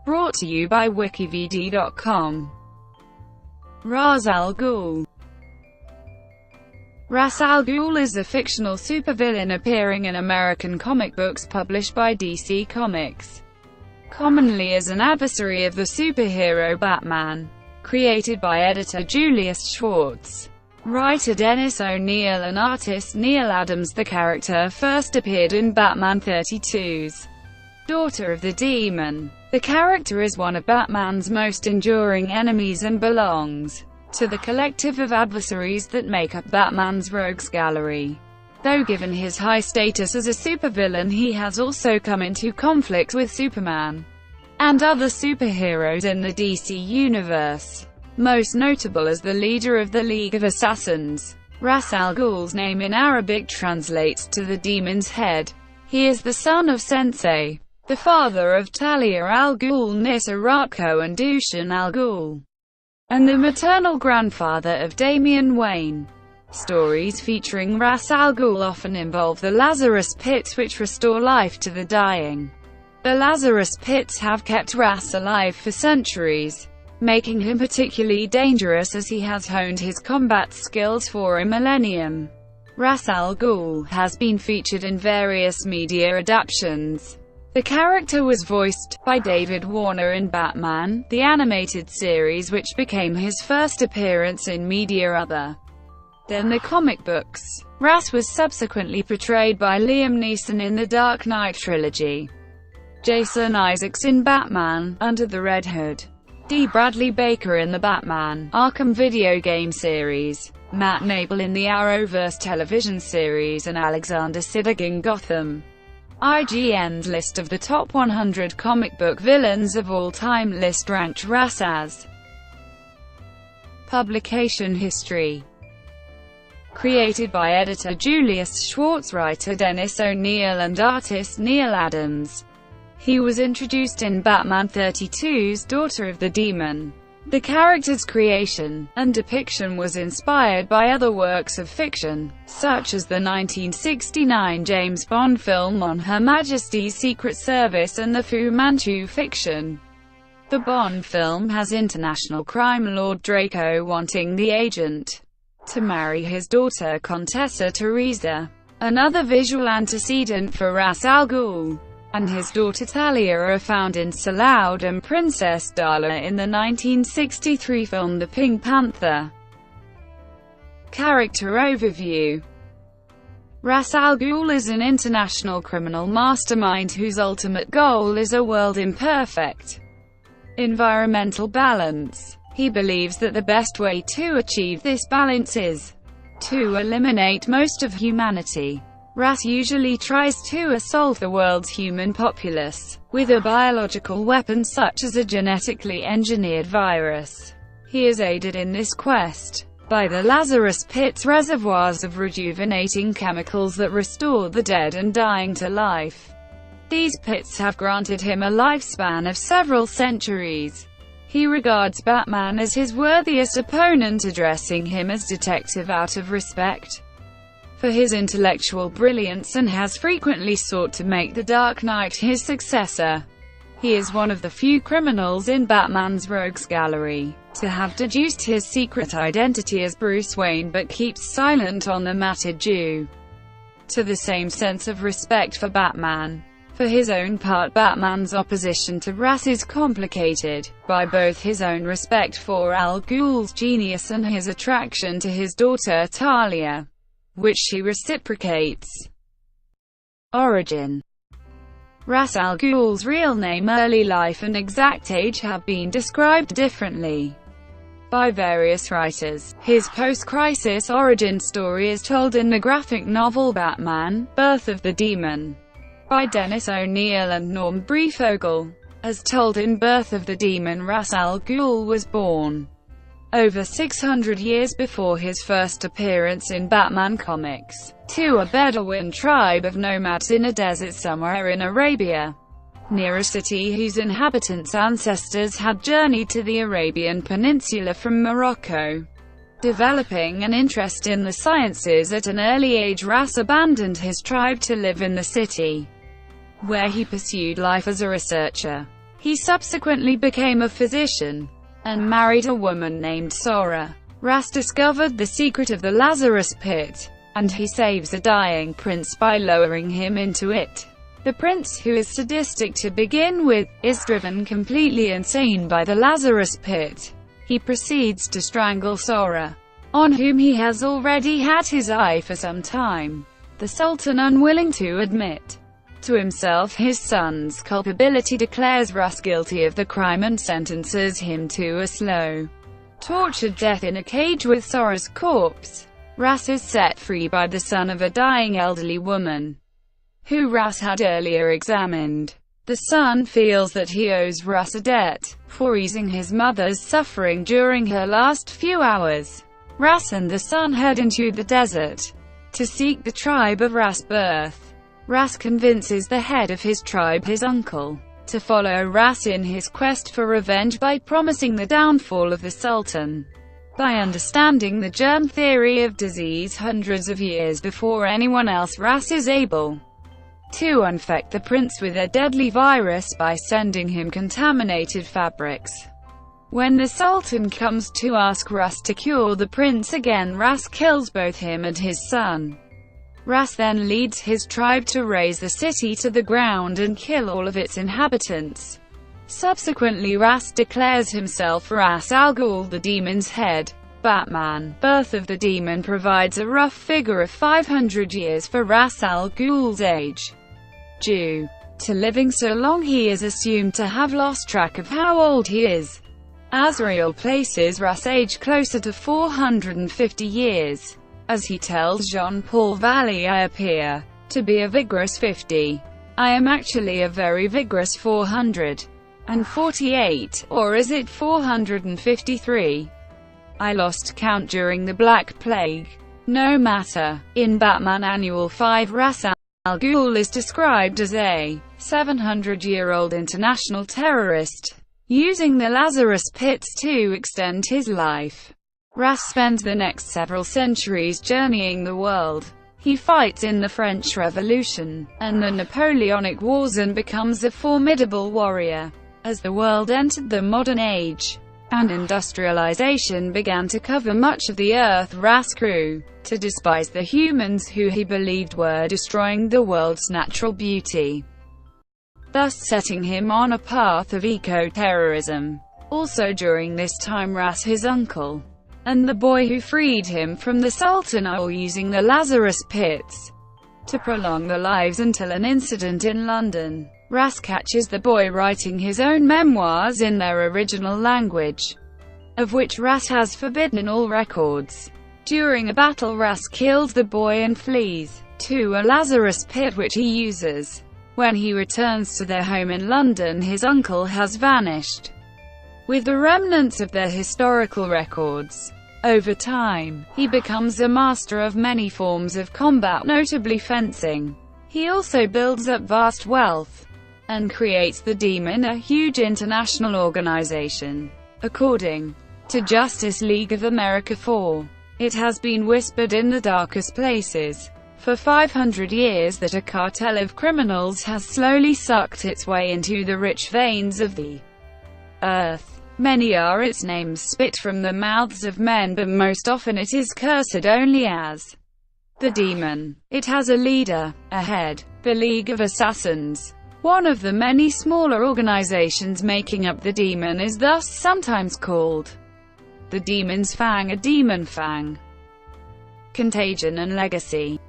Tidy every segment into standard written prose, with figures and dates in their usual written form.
Brought to you by WikiVidi.com. Ra's al Ghul. Ra's al Ghul is a fictional supervillain appearing in American comic books published by DC Comics, commonly as an adversary of the superhero Batman. Created by editor Julius Schwartz, writer Dennis O'Neil and artist Neal Adams, the character first appeared in Batman 32's Daughter of the Demon. The character is one of Batman's most enduring enemies and belongs to the collective of adversaries that make up Batman's rogues gallery. Though given his high status as a supervillain, he has also come into conflict with Superman and other superheroes in the DC universe. Most notable as the leader of the League of Assassins. Ra's al Ghul's name in Arabic translates to the demon's head. He is the son of Sensei, the father of Talia al Ghul, Nyssa Raatko and Dusan al Ghul, and the maternal grandfather of Damian Wayne. Stories featuring Ra's al Ghul often involve the Lazarus Pits, which restore life to the dying. The Lazarus Pits have kept Ra's alive for centuries, making him particularly dangerous as he has honed his combat skills for a millennium. Ra's al Ghul has been featured in various media adaptations. The character was voiced by David Warner in Batman, the animated series, which became his first appearance in media other than the comic books. Ra's was subsequently portrayed by Liam Neeson in the Dark Knight trilogy, Jason Isaacs in Batman, Under the Red Hood, D. Bradley Baker in the Batman Arkham video game series, Matt Nable in the Arrowverse television series, and Alexander Siddig in Gotham. IGN's list of the top 100 comic book villains of all time list ranked Ra's as publication history. Created by editor Julius Schwartz, writer Dennis O'Neil and artist Neal Adams. He was introduced in Batman 32's Daughter of the Demon. The character's creation and depiction was inspired by other works of fiction, such as the 1969 James Bond film on Her Majesty's Secret Service and the Fu Manchu fiction. The Bond film has international crime lord Draco wanting the agent to marry his daughter Contessa Teresa. Another visual antecedent for Ra's al Ghul and his daughter Talia are found in Salaud and Princess Dala in the 1963 film The Pink Panther. Character overview. Ra's al Ghul is an international criminal mastermind whose ultimate goal is a world in perfect environmental balance. He believes that the best way to achieve this balance is to eliminate most of humanity. Ra's usually tries to assault the world's human populace with a biological weapon such as a genetically engineered virus. He is aided in this quest by the Lazarus Pits, reservoirs of rejuvenating chemicals that restore the dead and dying to life. These pits have granted him a lifespan of several centuries. He regards Batman as his worthiest opponent, addressing him as detective out of respect for his intellectual brilliance, and has frequently sought to make the Dark Knight his successor. He is one of the few criminals in Batman's rogues gallery to have deduced his secret identity as Bruce Wayne, but keeps silent on the matter due to the same sense of respect for Batman. For his own part, Batman's opposition to Ra's is complicated by both his own respect for al Ghul's genius and his attraction to his daughter Talia, which she reciprocates. Origin. Ra's al Ghul's real name, early life and exact age have been described differently by various writers. His post-crisis origin story is told in the graphic novel Batman, Birth of the Demon, by Dennis O'Neil and Norm Breyfogle. As told in Birth of the Demon, Ra's al Ghul was born over 600 years before his first appearance in Batman comics, to a Bedouin tribe of nomads in a desert somewhere in Arabia, near a city whose inhabitants' ancestors had journeyed to the Arabian Peninsula from Morocco. Developing an interest in the sciences at an early age, Ra's abandoned his tribe to live in the city, where he pursued life as a researcher. He subsequently became a physician and married a woman named Sora. Ra's discovered the secret of the Lazarus Pit, and he saves a dying prince by lowering him into it. The prince, who is sadistic to begin with, is driven completely insane by the Lazarus Pit. He proceeds to strangle Sora, on whom he has already had his eye for some time. The Sultan, unwilling to admit to himself his son's culpability, declares Ra's guilty of the crime and sentences him to a slow, tortured death in a cage with Sora's corpse. Ra's is set free by the son of a dying elderly woman, who Ra's had earlier examined. The son feels that he owes Ra's a debt for easing his mother's suffering during her last few hours. Ra's and the son head into the desert to seek the tribe of Ra's birth. Ra's convinces the head of his tribe, his uncle, to follow Ra's in his quest for revenge by promising the downfall of the Sultan. By understanding the germ theory of disease hundreds of years before anyone else, Ra's is able to infect the prince with a deadly virus by sending him contaminated fabrics. When the Sultan comes to ask Ra's to cure the prince again, Ra's kills both him and his son. Ra's then leads his tribe to raze the city to the ground and kill all of its inhabitants. Subsequently, Ra's declares himself Ra's al Ghul, the demon's head. Batman, Birth of the Demon provides a rough figure of 500 years for Ra's al Ghul's age. Due to living so long, he is assumed to have lost track of how old he is. Azrael places Ra's age closer to 450 years. As he tells Jean-Paul Valley, "I appear to be a vigorous 50. I am actually a very vigorous 448, or is it 453? I lost count during the Black Plague." No matter. In Batman Annual 5, Ra's al Ghul is described as a 700-year-old international terrorist, using the Lazarus Pits to extend his life. Ra's spends the next several centuries journeying the world. He fights in the French Revolution and the Napoleonic Wars and becomes a formidable warrior. As the world entered the modern age, and industrialization began to cover much of the earth, Ra's grew to despise the humans who he believed were destroying the world's natural beauty, thus setting him on a path of eco-terrorism. Also during this time, Ra's, his uncle, and the boy who freed him from the Sultan are all using the Lazarus Pits to prolong their lives until an incident in London. Ra's catches the boy writing his own memoirs in their original language, of which Ra's has forbidden all records. During a battle, Ra's kills the boy and flees to a Lazarus Pit which he uses. When he returns to their home in London, his uncle has vanished with the remnants of their historical records. Over time, he becomes a master of many forms of combat, notably fencing. He also builds up vast wealth and creates the Demon, a huge international organization. According to Justice League of America 4, it has been whispered in the darkest places for 500 years that a cartel of criminals has slowly sucked its way into the rich veins of the earth. Many are its names spit from the mouths of men, but most often it is cursed only as the Demon. It has a leader, a head, the League of Assassins. One of the many smaller organizations making up the Demon is thus sometimes called the Demon's Fang, a Demon Fang. Contagion and Legacy.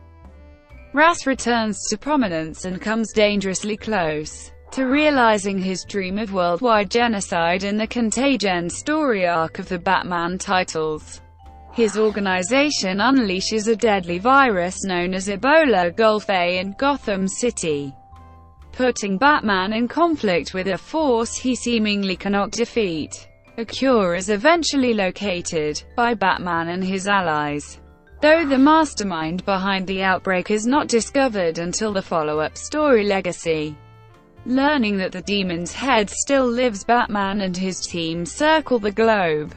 Ra's returns to prominence and comes dangerously close to realizing his dream of worldwide genocide in the Contagion story arc of the Batman titles. His organization unleashes a deadly virus known as Ebola Gulf A in Gotham City, putting Batman in conflict with a force he seemingly cannot defeat. A cure is eventually located by Batman and his allies, though the mastermind behind the outbreak is not discovered until the follow-up story Legacy. Learning that the Demon's head still lives, Batman and his team circle the globe,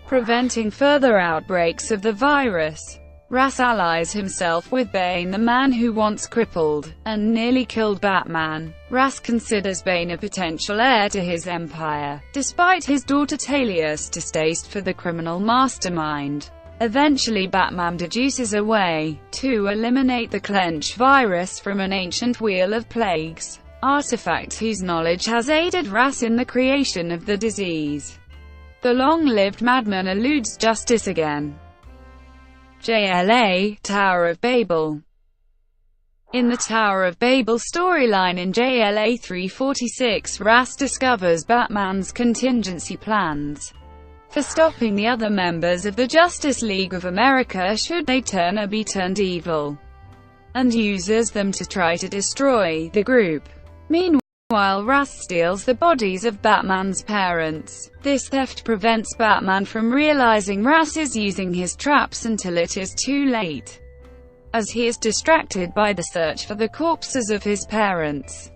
preventing further outbreaks of the virus. Ra's allies himself with Bane, the man who once crippled and nearly killed Batman. Ra's considers Bane a potential heir to his empire, despite his daughter Talia's distaste for the criminal mastermind. Eventually Batman deduces a way to eliminate the Clench virus from an ancient Wheel of Plagues artifact whose knowledge has aided Ra's in the creation of the disease. The long-lived madman eludes justice again. JLA, Tower of Babel. In the Tower of Babel storyline in JLA 346, Ra's discovers Batman's contingency plans for stopping the other members of the Justice League of America should they be turned evil, and uses them to try to destroy the group. Meanwhile, Ra's steals the bodies of Batman's parents. This theft prevents Batman from realizing Ra's is using his traps until it is too late, as he is distracted by the search for the corpses of his parents.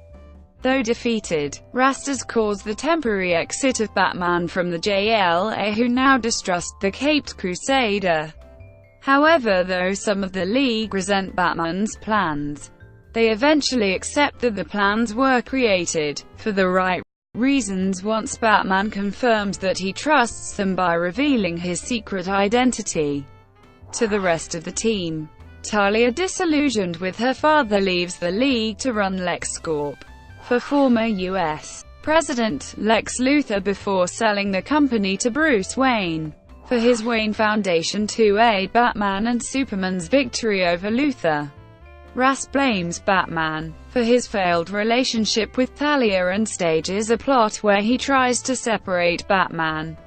Though defeated, Ra's does cause the temporary exit of Batman from the JLA, who now distrust the Caped Crusader. However, though some of the League resent Batman's plans, they eventually accept that the plans were created for the right reasons once Batman confirms that he trusts them by revealing his secret identity to the rest of the team. Talia, disillusioned with her father, leaves the League to run LexCorp for former U.S. President Lex Luthor before selling the company to Bruce Wayne for his Wayne Foundation to aid Batman and Superman's victory over Luthor. Ra's blames Batman for his failed relationship with Talia and stages a plot where he tries to separate Batman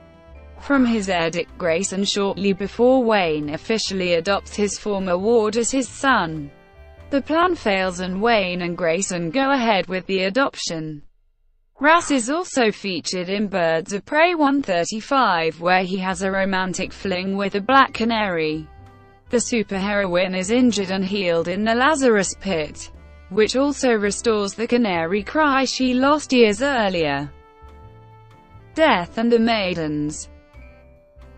from his heir Dick Grayson shortly before Wayne officially adopts his former ward as his son. The plan fails and Wayne and Grayson go ahead with the adoption. Ra's is also featured in Birds of Prey 135, where he has a romantic fling with a Black Canary. The superheroine is injured and healed in the Lazarus Pit, which also restores the canary cry she lost years earlier. Death and the Maidens.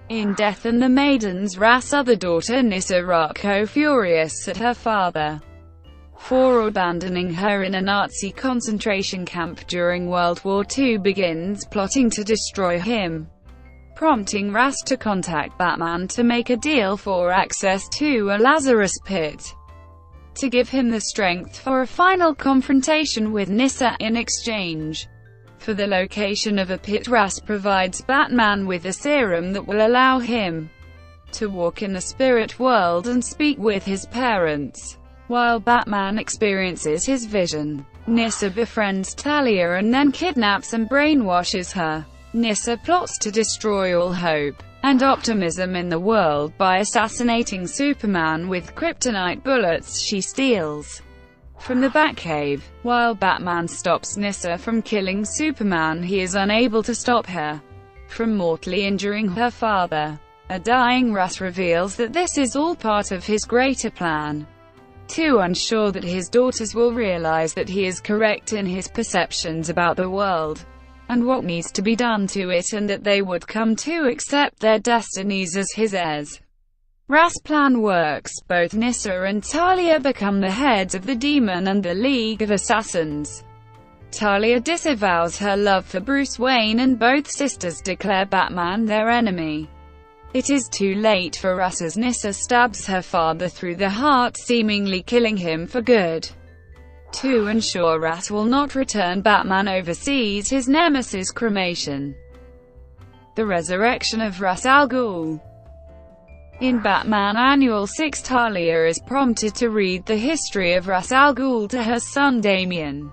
In Death and the Maidens, Ra's' other daughter Nyssa Raatko, furious at her father for abandoning her in a Nazi concentration camp during World War II, begins plotting to destroy him, prompting Ra's to contact Batman to make a deal for access to a Lazarus Pit, to give him the strength for a final confrontation with Nyssa. In exchange for the location of a pit, Ra's provides Batman with a serum that will allow him to walk in the spirit world and speak with his parents. While Batman experiences his vision, Nyssa befriends Talia and then kidnaps and brainwashes her. Nyssa plots to destroy all hope and optimism in the world by assassinating Superman with kryptonite bullets she steals from the Batcave. While Batman stops Nyssa from killing Superman, he is unable to stop her from mortally injuring her father. A dying Ra's reveals that this is all part of his greater plan, too unsure that his daughters will realize that he is correct in his perceptions about the world and what needs to be done to it, and that they would come to accept their destinies as his heirs. Ra's' plan works. Both Nyssa and Talia become the heads of the Demon and the League of Assassins. Talia disavows her love for Bruce Wayne and both sisters declare Batman their enemy. It is too late for Ra's as Nyssa stabs her father through the heart, seemingly killing him for good. To ensure Ra's will not return, Batman oversees his nemesis' cremation. The resurrection of Ra's al Ghul. In Batman Annual 6, Talia is prompted to read the history of Ra's al Ghul to her son Damian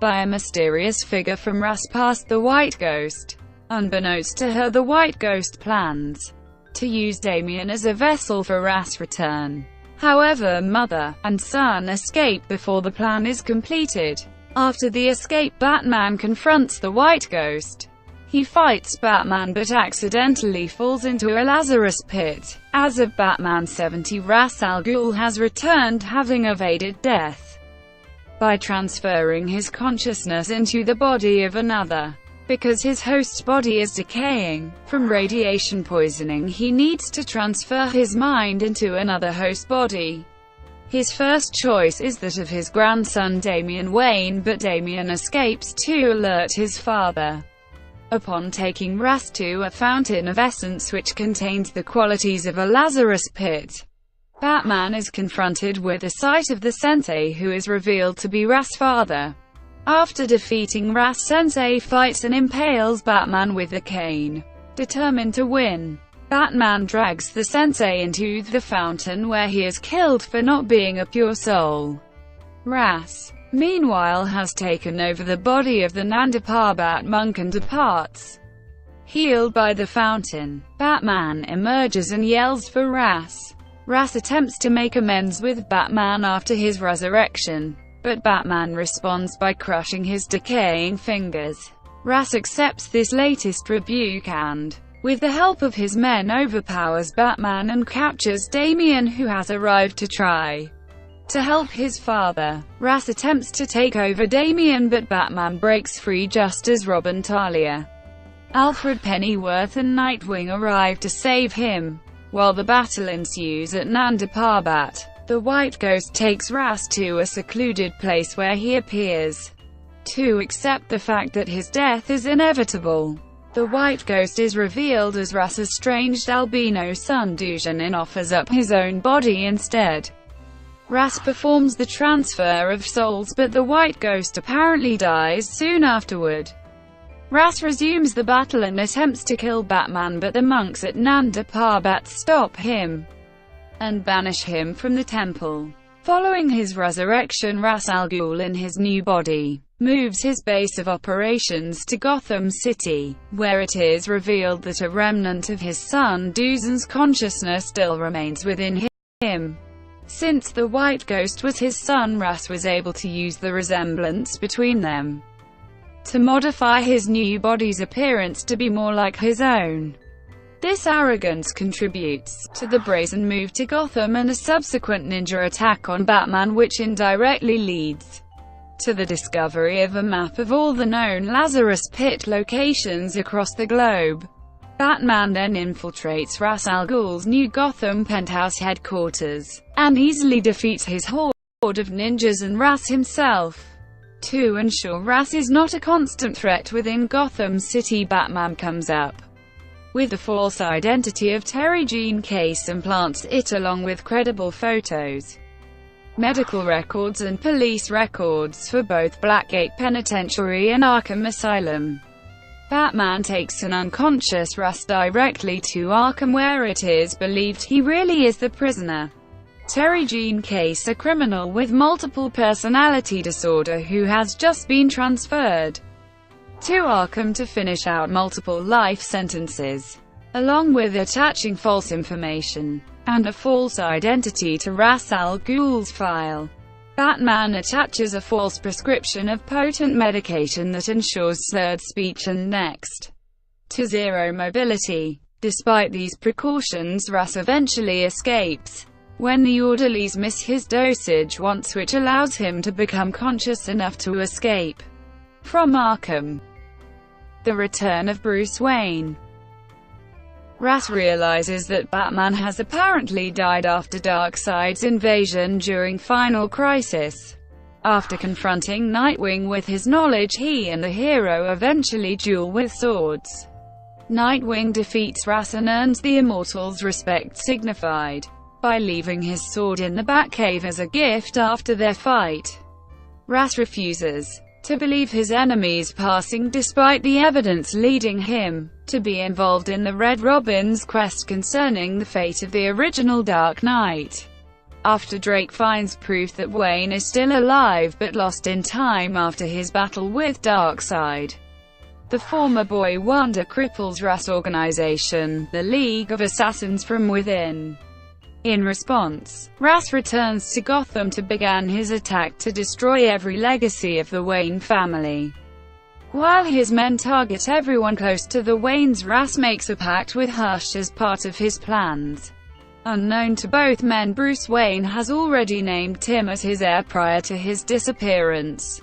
by a mysterious figure from Ra's past, the White Ghost. Unbeknownst to her, the White Ghost plans to use Damian as a vessel for Ra's return. However, mother and son escape before the plan is completed. After the escape, Batman confronts the White Ghost. He fights Batman but accidentally falls into a Lazarus Pit. As of Batman 70, Ra's al Ghul has returned, having evaded death by transferring his consciousness into the body of another. Because his host's body is decaying from radiation poisoning, he needs to transfer his mind into another host body. His first choice is that of his grandson Damian Wayne, but Damian escapes to alert his father. Upon taking Ra's to a fountain of essence which contains the qualities of a Lazarus Pit, Batman is confronted with the sight of the Sensei, who is revealed to be Ra's father. After defeating Ra's, Sensei fights and impales Batman with a cane. Determined to win, Batman drags the Sensei into the fountain, where he is killed for not being a pure soul. Ra's, meanwhile, has taken over the body of the Nanda Parbat monk and departs. Healed by the fountain, Batman emerges and yells for Ra's. Ra's attempts to make amends with Batman after his resurrection, but Batman responds by crushing his decaying fingers. Ra's accepts this latest rebuke and, with the help of his men, overpowers Batman and captures Damian, who has arrived to try to help his father. Ra's attempts to take over Damian, but Batman breaks free just as Robin, Talia, Alfred Pennyworth and Nightwing arrive to save him. While the battle ensues at Nanda Parbat, the White Ghost takes Ra's to a secluded place where he appears to accept the fact that his death is inevitable. The White Ghost is revealed as Ra's estranged albino son Dusan, and offers up his own body instead. Ra's performs the transfer of souls, but the White Ghost apparently dies soon afterward. Ra's resumes the battle and attempts to kill Batman, but the monks at Nanda Parbat stop him and banish him from the temple. Following his resurrection, Ra's al Ghul, in his new body, moves his base of operations to Gotham City, where it is revealed that a remnant of his son Dusan's consciousness still remains within him. Since the White Ghost was his son, Ra's was able to use the resemblance between them to modify his new body's appearance to be more like his own. This arrogance contributes to the brazen move to Gotham and a subsequent ninja attack on Batman, which indirectly leads to the discovery of a map of all the known Lazarus Pit locations across the globe. Batman then infiltrates Ra's al Ghul's new Gotham penthouse headquarters, and easily defeats his horde of ninjas and Ra's himself. To ensure Ra's is not a constant threat within Gotham City, Batman comes up with the false identity of Terry Jean Case and plants it along with credible photos, medical records and police records for both Blackgate Penitentiary and Arkham Asylum. Batman takes an unconscious Ra's directly to Arkham, where it is believed he really is the prisoner. Terry Jean Case, a criminal with multiple personality disorder who has just been transferred to Arkham to finish out multiple life sentences, along with attaching false information and a false identity to Ra's al Ghul's file. Batman attaches a false prescription of potent medication that ensures slurred speech and next to zero mobility. Despite these precautions, Ra's eventually escapes when the orderlies miss his dosage once, which allows him to become conscious enough to escape from Arkham. The return of Bruce Wayne. Ra's realizes that Batman has apparently died after Darkseid's invasion during Final Crisis. After confronting Nightwing with his knowledge, he and the hero eventually duel with swords. Nightwing defeats Ra's and earns the Immortals' respect, signified by leaving his sword in the Batcave as a gift after their fight. Ra's refuses to believe his enemy's passing, despite the evidence leading him to be involved in the Red Robin's quest concerning the fate of the original Dark Knight. After Drake finds proof that Wayne is still alive but lost in time after his battle with Darkseid, the former Boy Wonder cripples Ra's organization, the League of Assassins from Within. In response, Ra's returns to Gotham to begin his attack to destroy every legacy of the Wayne family. While his men target everyone close to the Waynes, Ra's makes a pact with Hush as part of his plans. Unknown to both men, Bruce Wayne has already named Tim as his heir prior to his disappearance.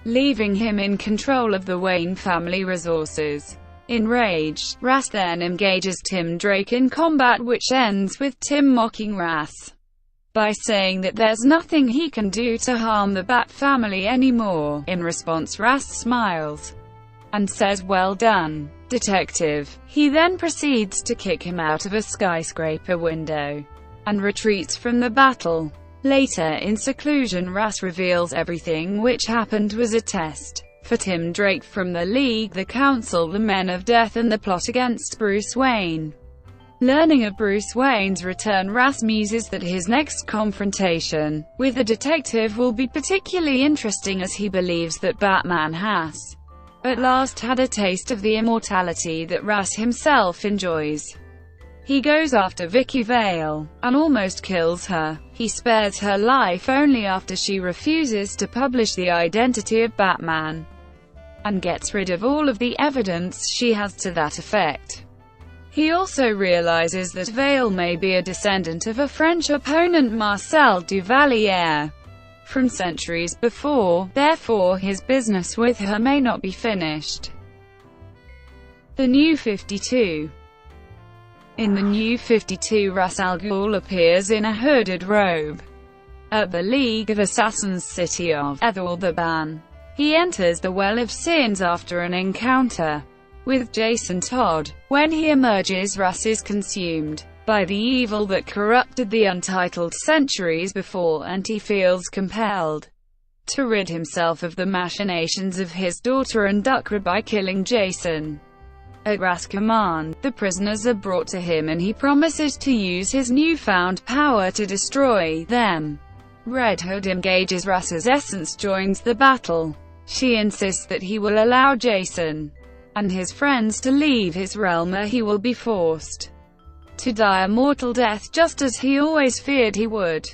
leaving him in control of the Wayne family resources. Enraged, Ra's then engages Tim Drake in combat, which ends with Tim mocking Ra's by saying that there's nothing he can do to harm the Bat family anymore. In response, Ra's smiles and says, "Well done, detective." He then proceeds to kick him out of a skyscraper window and retreats from the battle. Later, in seclusion, Ra's reveals everything which happened was a test for Tim Drake from the League, the Council, the Men of Death, and the plot against Bruce Wayne. Learning of Bruce Wayne's return, Ra's muses that his next confrontation with the detective will be particularly interesting, as he believes that Batman has at last had a taste of the immortality that Ra's himself enjoys. He goes after Vicky Vale and almost kills her. He spares her life only after she refuses to publish the identity of Batman and gets rid of all of the evidence she has to that effect. He also realizes that Vale may be a descendant of a French opponent, Marcel Duvalier, from centuries before, therefore his business with her may not be finished. The New 52. In the New 52, Ra's al Ghul appears in a hooded robe at the League of Assassins' city of Ethel-the-Ban. He enters the Well of Sins after an encounter with Jason Todd. When he emerges, Ra's is consumed by the evil that corrupted the Untitled centuries before, and he feels compelled to rid himself of the machinations of his daughter and Duckra by killing Jason. At Ra's command, the prisoners are brought to him and he promises to use his newfound power to destroy them. Red Hood engages. Ra's essence joins the battle. She insists that he will allow Jason and his friends to leave his realm, or he will be forced to die a mortal death, just as he always feared he would.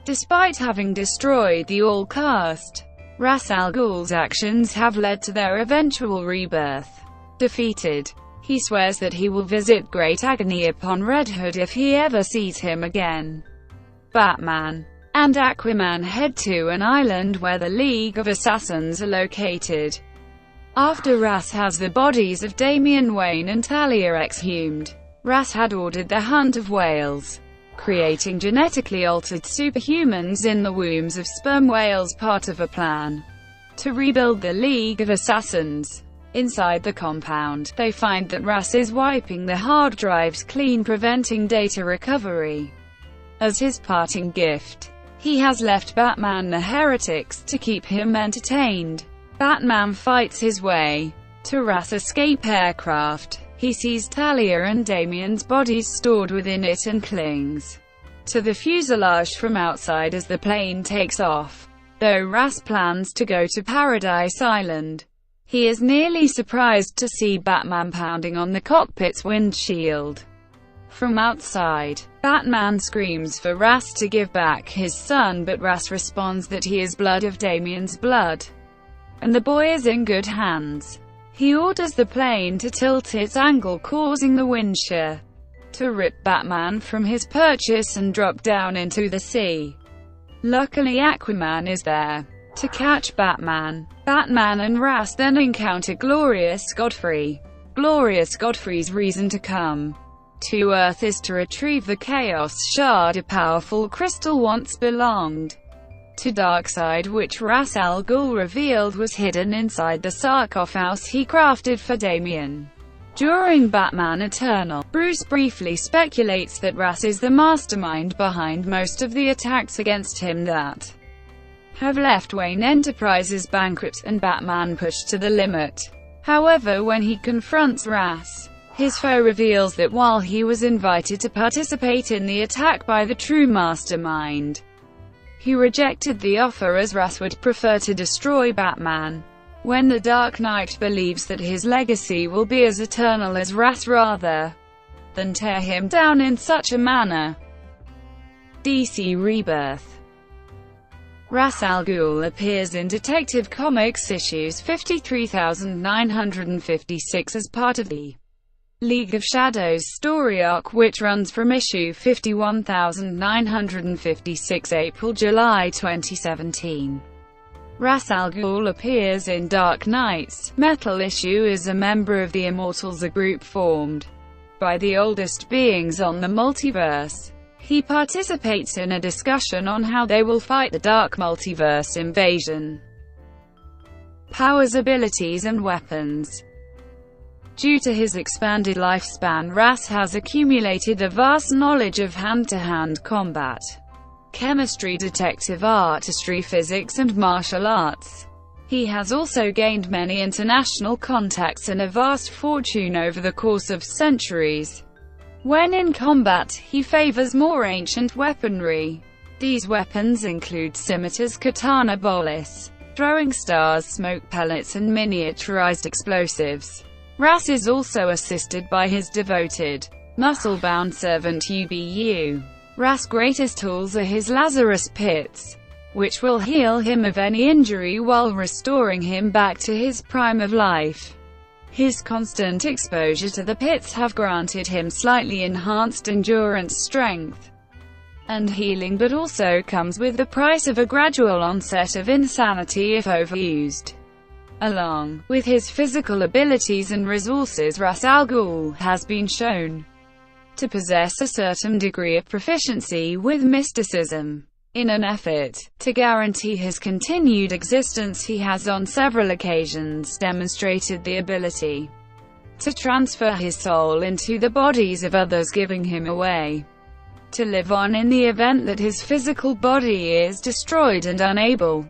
Despite having destroyed the All-Caste, Ra's al Ghul's actions have led to their eventual rebirth. Defeated, he swears that he will visit great agony upon Red Hood if he ever sees him again. Batman and Aquaman head to an island where the League of Assassins are located. After Ra's has the bodies of Damian Wayne and Talia exhumed, Ra's had ordered the hunt of whales, creating genetically altered superhumans in the wombs of sperm whales, part of a plan to rebuild the League of Assassins. Inside the compound, they find that Ra's is wiping the hard drives clean, preventing data recovery. As his parting gift, he has left Batman the heretics to keep him entertained. Batman fights his way to Ra's escape aircraft. He sees Talia and Damian's bodies stored within it and clings to the fuselage from outside as the plane takes off. Though Ra's plans to go to Paradise Island, he is nearly surprised to see Batman pounding on the cockpit's windshield from outside. Batman screams for Ra's to give back his son, but Ra's responds that he is blood of Damian's blood, and the boy is in good hands. He orders the plane to tilt its angle, causing the wind shear to rip Batman from his purchase and drop down into the sea. Luckily, Aquaman is there to catch Batman. Batman and Ra's then encounter Glorious Godfrey. Glorious Godfrey's reason to come to Earth is to retrieve the Chaos Shard, a powerful crystal once belonged to Darkseid, which Ra's al Ghul revealed was hidden inside the sarcophagus he crafted for Damian. During Batman Eternal, Bruce briefly speculates that Ra's is the mastermind behind most of the attacks against him that have left Wayne Enterprises bankrupt and Batman pushed to the limit. However, when he confronts Ra's, his foe reveals that while he was invited to participate in the attack by the true mastermind, he rejected the offer, as Ra's would prefer to destroy Batman. When the Dark Knight believes that his legacy will be as eternal as Ra's, rather than tear him down in such a manner. DC Rebirth. Ra's al Ghul appears in Detective Comics issues 53,956 as part of the League of Shadows story arc, which runs from issue 51,956 April-July 2017. Ra's al Ghul appears in Dark Knight's Metal issue as a member of the Immortals, a group formed by the oldest beings on the multiverse. He participates in a discussion on how they will fight the Dark Multiverse invasion. Powers, abilities and weapons. Due to his expanded lifespan, Ra's has accumulated a vast knowledge of hand-to-hand combat, chemistry, detective artistry, physics and martial arts. He has also gained many international contacts and a vast fortune over the course of centuries. When in combat, he favors more ancient weaponry. These weapons include scimitars, katana, bolas, throwing stars, smoke pellets and miniaturized explosives. Ra's is also assisted by his devoted, muscle-bound servant UBU. Ra's' greatest tools are his Lazarus Pits, which will heal him of any injury while restoring him back to his prime of life. His constant exposure to the pits have granted him slightly enhanced endurance, strength, and healing, but also comes with the price of a gradual onset of insanity if overused. Along with his physical abilities and resources, Ra's al Ghul has been shown to possess a certain degree of proficiency with mysticism. In an effort to guarantee his continued existence, he has on several occasions demonstrated the ability to transfer his soul into the bodies of others, giving him a way to live on in the event that his physical body is destroyed and unable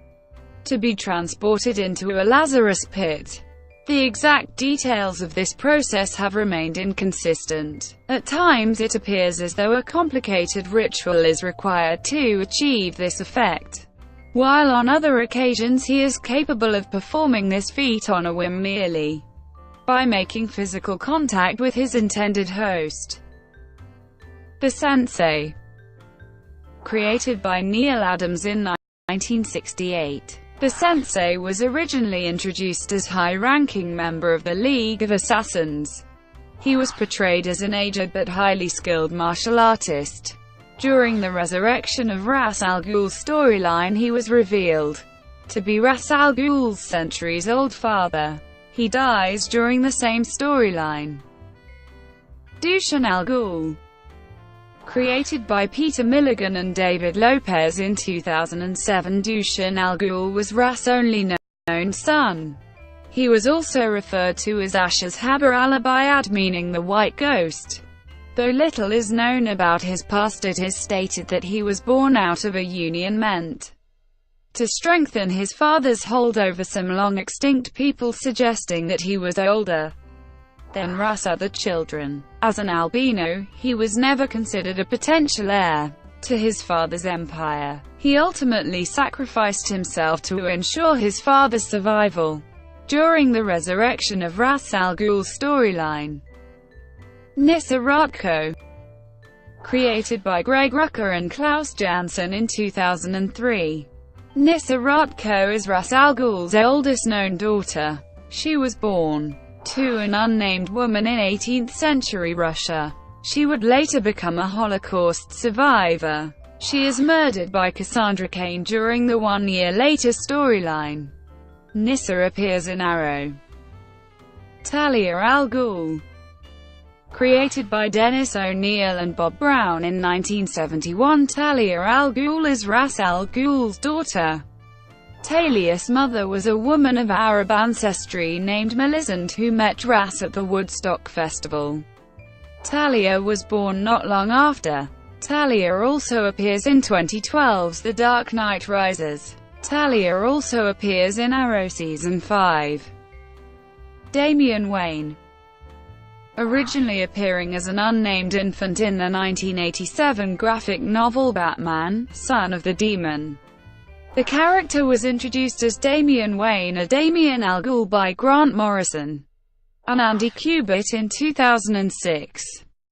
to be transported into a Lazarus pit. The exact details of this process have remained inconsistent. At times it appears as though a complicated ritual is required to achieve this effect, while on other occasions he is capable of performing this feat on a whim, merely by making physical contact with his intended host. The Sensei. Created by Neal Adams in 1968. The Sensei was originally introduced as high-ranking member of the League of Assassins. He was portrayed as an aged but highly skilled martial artist. During the resurrection of Ra's al Ghul's storyline, he was revealed to be Ra's al Ghul's centuries-old father. He dies during the same storyline. Dusan al Ghul. Created by Peter Milligan and David Lopez in 2007, Dusan al Ghul was Ra's only known son. He was also referred to as Ash's Haber al-Abayad, meaning the White Ghost. Though little is known about his past, it is stated that he was born out of a union meant to strengthen his father's hold over some long-extinct people, suggesting that he was older than Ra's other children. As an albino, he was never considered a potential heir to his father's empire. He ultimately sacrificed himself to ensure his father's survival during the resurrection of Ra's al Ghul's storyline. Nyssa Raatko. Created by Greg Rucka and Klaus Janson in 2003. Nyssa Raatko is Ra's al Ghul's oldest known daughter. She was born to an unnamed woman in 18th century Russia. She would later become a Holocaust survivor. She is murdered by Cassandra Cain during the 1 year later storyline. Nyssa appears in Arrow. Talia al Ghul. Created by Dennis O'Neil and Bob Brown in 1971, Talia al Ghul is Ra's al Ghul's daughter. Talia's mother was a woman of Arab ancestry named Melisande who met Ra's at the Woodstock Festival. Talia was born not long after. Talia also appears in 2012's The Dark Knight Rises. Talia also appears in Arrow Season 5. Damian Wayne. Originally appearing as an unnamed infant in the 1987 graphic novel Batman, Son of the Demon, the character was introduced as Damian Wayne, a Damian al Ghul by Grant Morrison and Andy Kubert in 2006.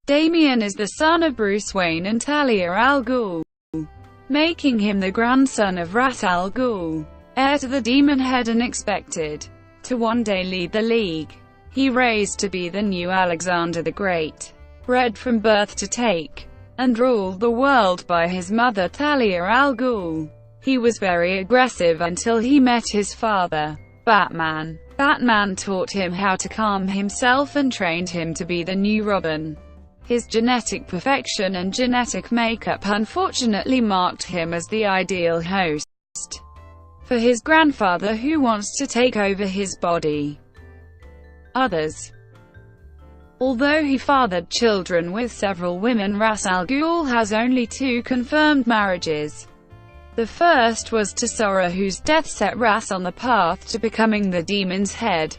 Damian is the son of Bruce Wayne and Talia al Ghul, making him the grandson of Ra's al Ghul, heir to the demon head and expected to one day lead the League. He raised to be the new Alexander the Great, bred from birth to take and rule the world by his mother Talia al Ghul. He was very aggressive until he met his father, Batman. Batman taught him how to calm himself and trained him to be the new Robin. His genetic perfection and genetic makeup unfortunately marked him as the ideal host for his grandfather who wants to take over his body. Others. Although he fathered children with several women, Ra's al Ghul has only 2 confirmed marriages. The first was to Sora, whose death set Ra's on the path to becoming the demon's head.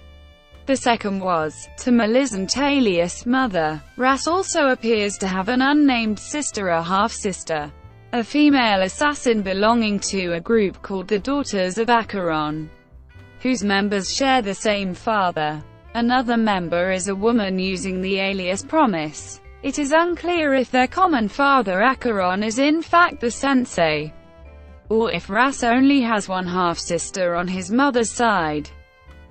The second was to Melisande, Talia's mother. Ra's also appears to have an unnamed sister, a half-sister, a female assassin belonging to a group called the Daughters of Acheron, whose members share the same father. Another member is a woman using the alias Promise. It is unclear if their common father Acheron is in fact the Sensei, or if Ra's only has one half-sister on his mother's side.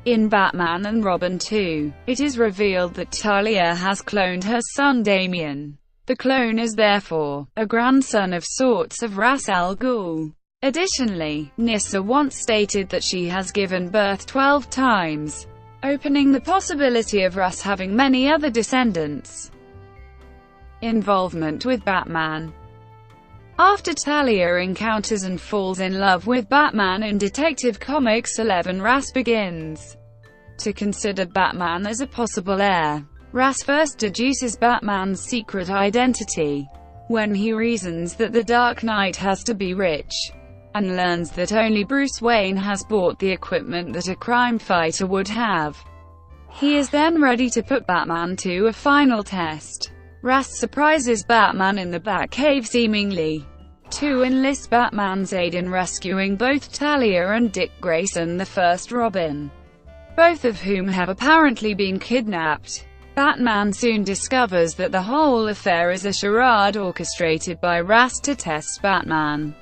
In Batman and Robin 2, it is revealed that Talia has cloned her son Damian. The clone is therefore a grandson of sorts of Ra's al Ghul. Additionally, Nyssa once stated that she has given birth 12 times, opening the possibility of Ra's having many other descendants. Involvement with Batman. After Talia encounters and falls in love with Batman in Detective Comics 11, Ra's begins to consider Batman as a possible heir. Ra's first deduces Batman's secret identity when he reasons that the Dark Knight has to be rich, and learns that only Bruce Wayne has bought the equipment that a crime fighter would have. He is then ready to put Batman to a final test. Ra's surprises Batman in the Batcave, seemingly to enlist Batman's aid in rescuing both Talia and Dick Grayson, the first Robin, both of whom have apparently been kidnapped. Batman soon discovers that the whole affair is a charade orchestrated by Ra's to test Batman,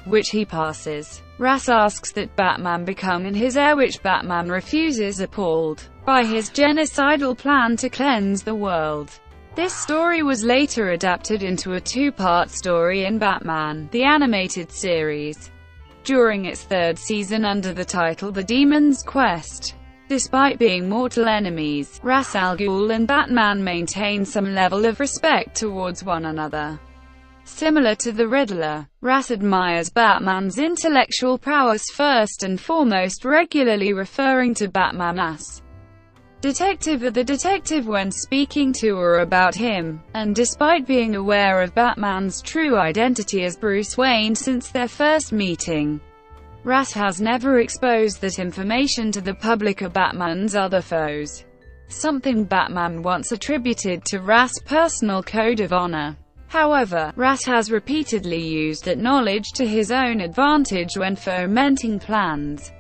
which he passes. Ra's asks that Batman become his heir, which Batman refuses, appalled by his genocidal plan to cleanse the world. This story was later adapted into a 2-part story in Batman, the Animated Series, during its 3rd season under the title The Demon's Quest. Despite being mortal enemies, Ra's al Ghul and Batman maintain some level of respect towards one another. Similar to the Riddler, Ra's admires Batman's intellectual prowess first and foremost, regularly referring to Batman as detective or the detective when speaking to or about him, and despite being aware of Batman's true identity as Bruce Wayne since their first meeting, Ra's has never exposed that information to the public or Batman's other foes, something Batman once attributed to Ra's personal code of honor. However, Ra's has repeatedly used that knowledge to his own advantage when fomenting plans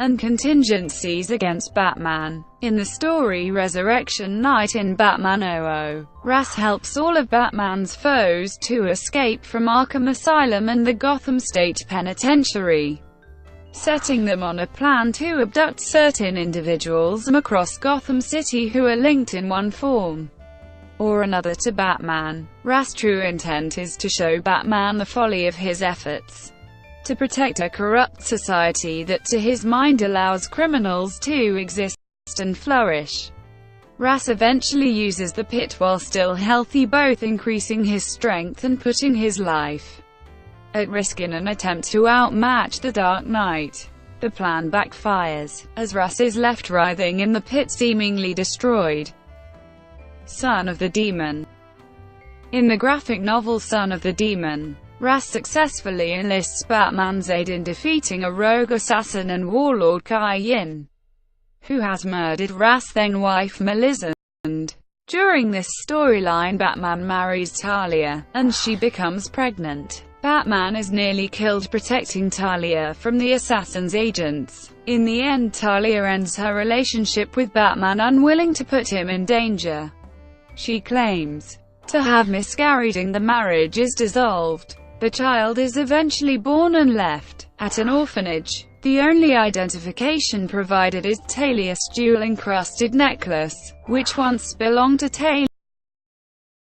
and contingencies against Batman. In the story Resurrection Night in Batman 00, Ra's helps all of Batman's foes to escape from Arkham Asylum and the Gotham State Penitentiary, setting them on a plan to abduct certain individuals across Gotham City who are linked in one form or another to Batman. Ra's true intent is to show Batman the folly of his efforts to protect a corrupt society that to his mind allows criminals to exist and flourish. Ra's eventually uses the pit while still healthy, both increasing his strength and putting his life at risk in an attempt to outmatch the Dark Knight. The plan backfires, as Ra's is left writhing in the pit, seemingly destroyed. Son of the Demon. In the graphic novel Son of the Demon, Ra's successfully enlists Batman's aid in defeating a rogue assassin and warlord Kai-Yin, who has murdered Ra's then-wife Melisande. During this storyline, Batman marries Talia, and she becomes pregnant. Batman is nearly killed protecting Talia from the assassin's agents. In the end, Talia ends her relationship with Batman, unwilling to put him in danger. She claims to have miscarried and the marriage is dissolved. The child is eventually born and left at an orphanage. The only identification provided is Talia's jewel-encrusted necklace, which once belonged to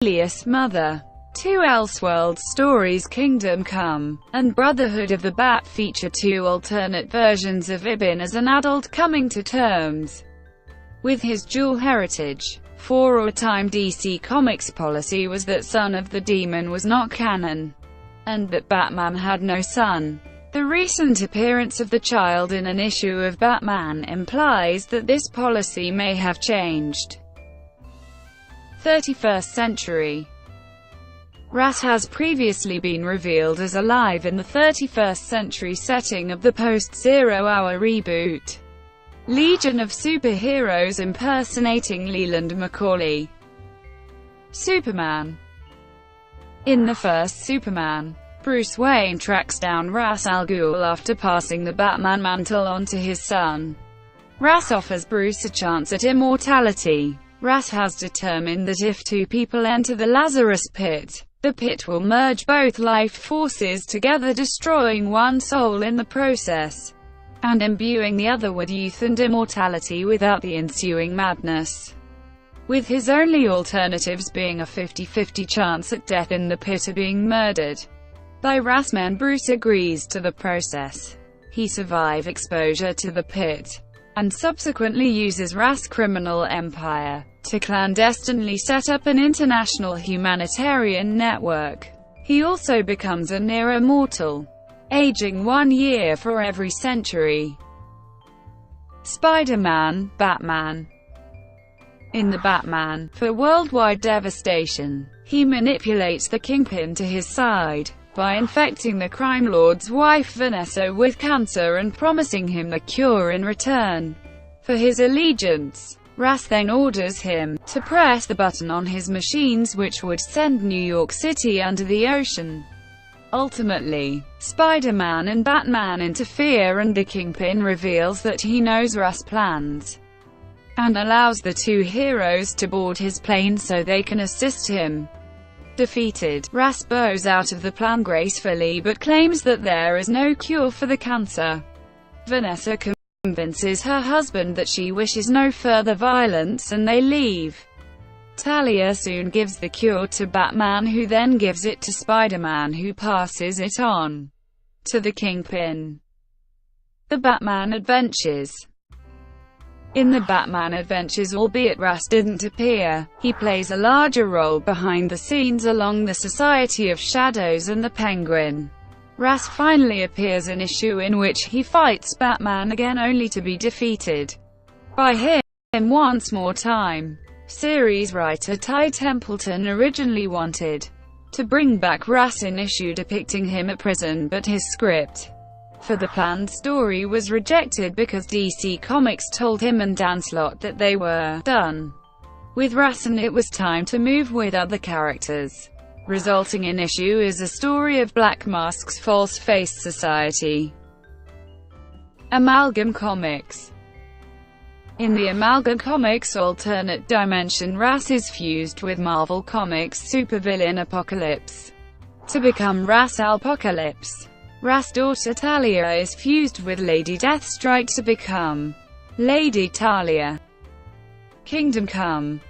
Talia's mother. Two Elseworlds stories, Kingdom Come and Brotherhood of the Bat, feature two alternate versions of Ibn as an adult coming to terms with his dual heritage. For a time, DC Comics' policy was that Son of the Demon was not canon, and that Batman had no son. The recent appearance of the child in an issue of Batman implies that this policy may have changed. 31st century. Ra's has previously been revealed as alive in the 31st century setting of the post-Zero Hour reboot. Legion of superheroes impersonating Leland Macaulay. Superman. In the first Superman, Bruce Wayne tracks down Ra's al Ghul after passing the Batman mantle on to his son. Ra's offers Bruce a chance at immortality. Ra's has determined that if two people enter the Lazarus Pit, the pit will merge both life forces together, destroying one soul in the process, and imbuing the other with youth and immortality without the ensuing madness. With his only alternatives being a 50-50 chance at death in the pit or being murdered by Ra's men, Bruce agrees to the process. He survives exposure to the pit, and subsequently uses Ra's criminal empire to clandestinely set up an international humanitarian network. He also becomes a near immortal, aging 1 year for every century. Spider-Man, Batman. In the Batman for worldwide devastation, he manipulates the Kingpin to his side by infecting the crime lord's wife Vanessa with cancer and promising him the cure in return for his allegiance. Ra's then orders him to press the button on his machines, which would send New York City under the ocean. Ultimately, Spider-Man and Batman interfere, and the Kingpin reveals that he knows Ra's plans and allows the two heroes to board his plane so they can assist him. Defeated, Ra's bows out of the plan gracefully but claims that there is no cure for the cancer. Vanessa convinces her husband that she wishes no further violence, and they leave. Talia soon gives the cure to Batman, who then gives it to Spider-Man, who passes it on to the Kingpin. The Batman Adventures. In the Batman Adventures, albeit Ra's didn't appear, he plays a larger role behind the scenes along the Society of Shadows and the Penguin. Ra's finally appears in an issue in which he fights Batman again, only to be defeated by him once more time. Series writer Ty Templeton originally wanted to bring back Ra's in issue depicting him at prison, but his script for the planned story was rejected because DC Comics told him and Dan Slott that they were done with Ra's and it was time to move with other characters. Resulting in issue is a story of Black Mask's false-faced society. Amalgam Comics. In the Amalgam Comics alternate dimension, Ra's is fused with Marvel Comics supervillain Apocalypse to become Ra's Apocalypse. Ra's daughter Talia is fused with Lady Deathstrike to become Lady Talia. Kingdom Come.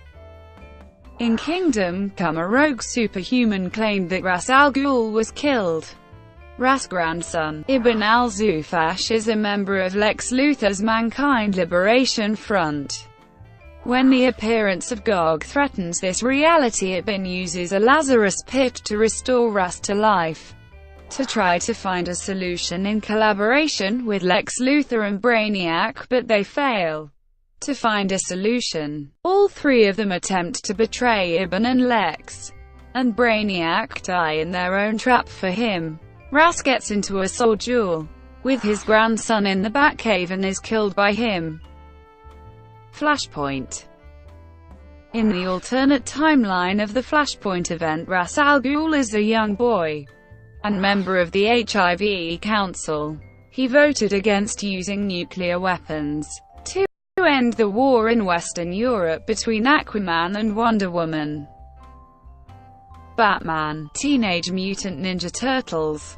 In Kingdom Come, a rogue superhuman claimed that Ra's al Ghul was killed. Ra's grandson, Ibn al-Zufash, is a member of Lex Luthor's Mankind Liberation Front. When the appearance of Gog threatens this reality, Ibn uses a Lazarus Pit to restore Ra's to life. To try to find a solution in collaboration with Lex Luthor and Brainiac, but they fail to find a solution. All three of them attempt to betray Ibn, and Lex and Brainiac die in their own trap for him. Ra's gets into a soul duel with his grandson in the Batcave and is killed by him. Flashpoint. In the alternate timeline of the Flashpoint event, Ra's al Ghul is a young boy and member of the HIV Council. He voted against using nuclear weapons to end the war in Western Europe between Aquaman and Wonder Woman. Batman, Teenage Mutant Ninja Turtles.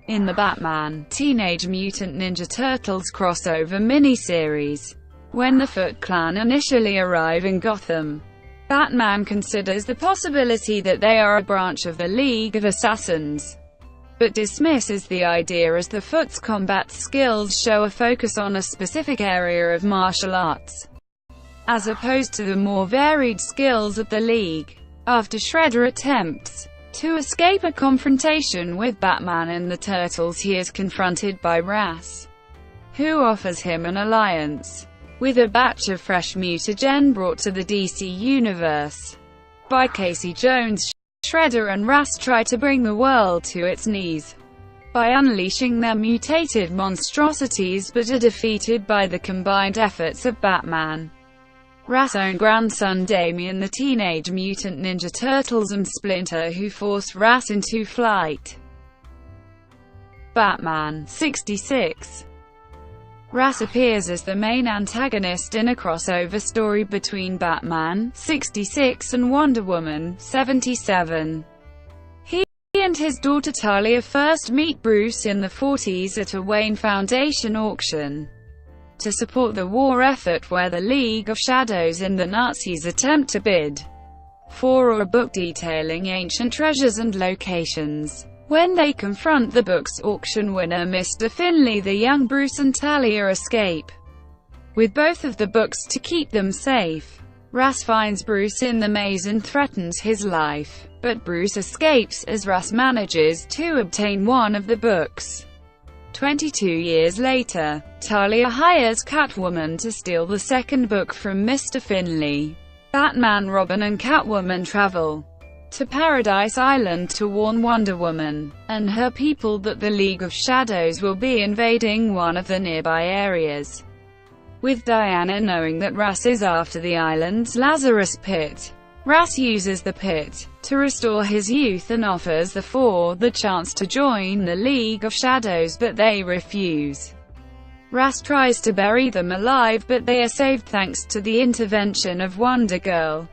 In the Batman, Teenage Mutant Ninja Turtles crossover miniseries, when the Foot Clan initially arrive in Gotham, Batman considers the possibility that they are a branch of the League of Assassins, but dismisses the idea as the Foot's combat skills show a focus on a specific area of martial arts, as opposed to the more varied skills of the League. After Shredder attempts to escape a confrontation with Batman and the Turtles, he is confronted by Ra's, who offers him an alliance with a batch of fresh mutagen brought to the DC Universe by Casey Jones. Shredder and Ra's try to bring the world to its knees by unleashing their mutated monstrosities, but are defeated by the combined efforts of Batman, Ra's own grandson Damian the Teenage Mutant Ninja Turtles, and Splinter, who force Ra's into flight. Batman 66. Ra's appears as the main antagonist in a crossover story between Batman 66 and Wonder Woman 77. He and his daughter Talia first meet Bruce in the 40s at a Wayne Foundation auction to support the war effort, where the League of Shadows and the Nazis attempt to bid for a book detailing ancient treasures and locations. When they confront the book's auction winner, Mr. Finley, the young Bruce and Talia escape with both of the books to keep them safe. Ra's finds Bruce in the maze and threatens his life, but Bruce escapes as Ra's manages to obtain one of the books. 22 years later, Talia hires Catwoman to steal the second book from Mr. Finley. Batman, Robin and Catwoman travel to Paradise Island to warn Wonder Woman and her people that the League of Shadows will be invading one of the nearby areas, with Diana knowing that Ra's is after the island's Lazarus Pit. Ra's uses the pit to restore his youth and offers the Four the chance to join the League of Shadows, but they refuse. Ra's tries to bury them alive, but they are saved thanks to the intervention of Wonder Girl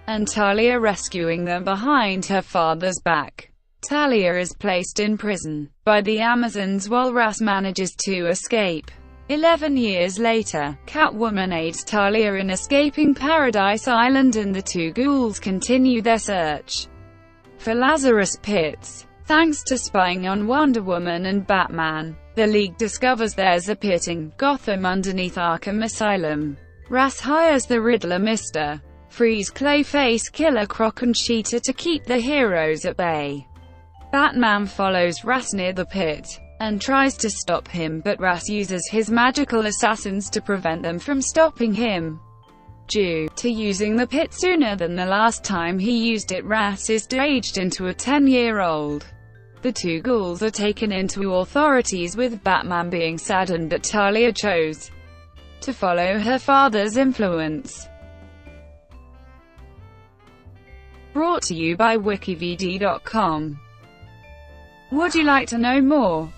and Talia rescuing them behind her father's back. Talia is placed in prison by the Amazons while Ra's manages to escape. 11 years later, Catwoman aids Talia in escaping Paradise Island, and the two ghouls continue their search for Lazarus Pits. Thanks to spying on Wonder Woman and Batman, the League discovers there's a pit in Gotham underneath Arkham Asylum. Ra's hires the Riddler, Mr. Freeze, Clayface, Killer Croc and Cheetah to keep the heroes at bay. Batman follows Ra's near the pit and tries to stop him, but Ra's uses his magical assassins to prevent them from stopping him. Due to using the pit sooner than the last time he used it, Ra's is de-aged into a 10-year-old. The two ghouls are taken into authorities, with Batman being saddened that Talia chose to follow her father's influence. Brought to you by WikiVidi.com. Would you like to know more?